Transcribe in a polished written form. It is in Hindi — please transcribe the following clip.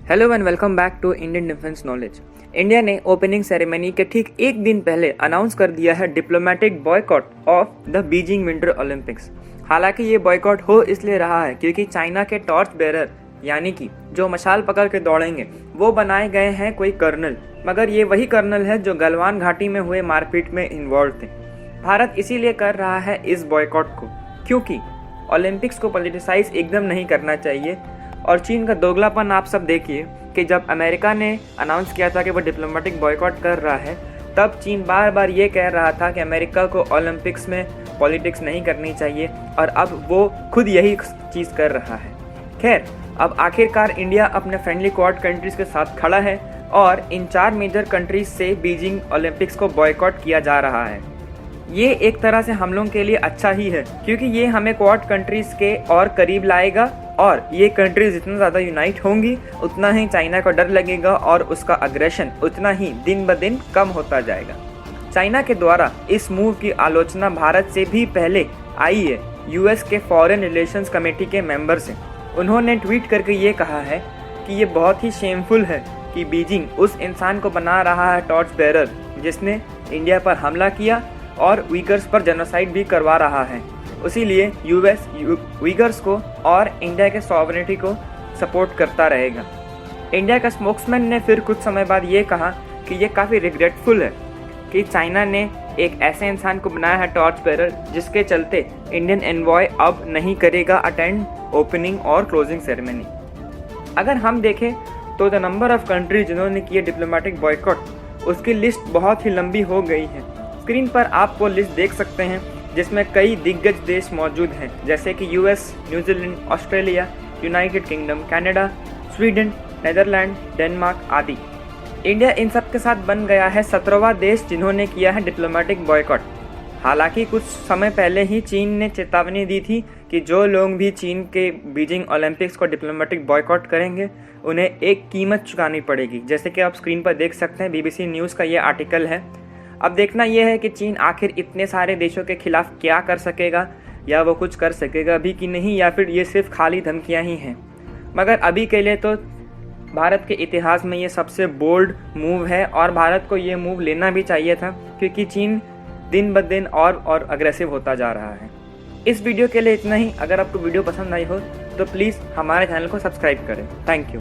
Hello and welcome back to Indian Defence Knowledge. India ने ओपनिंग सेरेमनी के ठीक एक दिन पहले अनाउंस कर दिया है diplomatic boycott of the Beijing Winter Olympics. हालांकि ये बॉयकॉट हो इसलिए रहा है क्योंकि चाइना के टॉर्च बेरर यानी कि जो मशाल पकड़ के दौड़ेंगे वो बनाए गए हैं कोई कर्नल, मगर ये वही कर्नल है जो गलवान घाटी में हुए मारपीट में इन्वॉल्व थे। भारत इसीलिए कर रहा है इस बॉयकॉट को क्योंकि ओलंपिक्स को पॉलिटिसाइज एकदम नहीं करना चाहिए। और चीन का दोगलापन आप सब देखिए कि जब अमेरिका ने अनाउंस किया था कि वो डिप्लोमेटिक बॉयकॉट कर रहा है, तब चीन बार बार ये कह रहा था कि अमेरिका को ओलंपिक्स में पॉलिटिक्स नहीं करनी चाहिए, और अब वो खुद यही चीज़ कर रहा है। खैर, अब आखिरकार इंडिया अपने फ्रेंडली क्वाड कंट्रीज के साथ खड़ा है और इन 4 मेजर कंट्रीज से बीजिंग ओलंपिक्स को बॉयकॉट किया जा रहा है। ये एक तरह से हम लोगों के लिए अच्छा ही है क्योंकि ये हमें क्वाड कंट्रीज के और करीब लाएगा, और ये कंट्रीज जितना ज़्यादा यूनाइट होंगी उतना ही चाइना को डर लगेगा और उसका अग्रेशन उतना ही दिन ब दिन कम होता जाएगा। चाइना के द्वारा इस मूव की आलोचना भारत से भी पहले आई है यूएस के फॉरेन रिलेशंस कमेटी के मेंबर से। उन्होंने ट्वीट करके ये कहा है कि ये बहुत ही शेमफुल है कि बीजिंग उस इंसान को बना रहा है टॉर्च बेरर जिसने इंडिया पर हमला किया और उइगर्स पर जेनोसाइड भी करवा रहा है। इसीलिए यूएस उइगर्स को और इंडिया के सॉवरेनिटी को सपोर्ट करता रहेगा। इंडिया का स्पोक्समैन ने फिर कुछ समय बाद ये कहा कि ये काफ़ी रिग्रेटफुल है कि चाइना ने एक ऐसे इंसान को बनाया है टॉर्च बेरर जिसके चलते इंडियन एनवॉय अब नहीं करेगा अटेंड ओपनिंग और क्लोजिंग सेरेमनी। अगर हम देखें तो द नंबर ऑफ कंट्रीज जिन्होंने किए डिप्लोमेटिक बॉयकॉट उसकी लिस्ट बहुत ही लंबी हो गई है। स्क्रीन पर आप वो लिस्ट देख सकते हैं जिसमें कई दिग्गज देश मौजूद हैं जैसे कि US, New Zealand, Australia, United kingdom, Canada, Sweden, Netherland, Denmark आदि। इंडिया इन सब के साथ बन गया है 17वां देश जिन्होंने किया है डिप्लोमेटिक बॉयकॉट। हालांकि कुछ समय पहले ही चीन ने चेतावनी दी थी कि जो लोग भी चीन के बीजिंग ओलंपिक्स को डिप्लोमेटिक बॉयकॉट करेंगे उन्हें एक कीमत चुकानी पड़ेगी, जैसे कि आप स्क्रीन पर देख सकते हैं। BBC न्यूज़ का ये आर्टिकल है। अब देखना यह है कि चीन आखिर इतने सारे देशों के खिलाफ क्या कर सकेगा, या वो कुछ कर सकेगा भी कि नहीं, या फिर ये सिर्फ खाली धमकियां ही हैं। मगर अभी के लिए तो भारत के इतिहास में ये सबसे बोल्ड मूव है और भारत को ये मूव लेना भी चाहिए था क्योंकि चीन दिन ब दिन और अग्रेसिव होता जा रहा है। इस वीडियो के लिए इतना ही। अगर आपको वीडियो पसंद आई हो तो प्लीज़ हमारे चैनल को सब्सक्राइब करें। Thank you.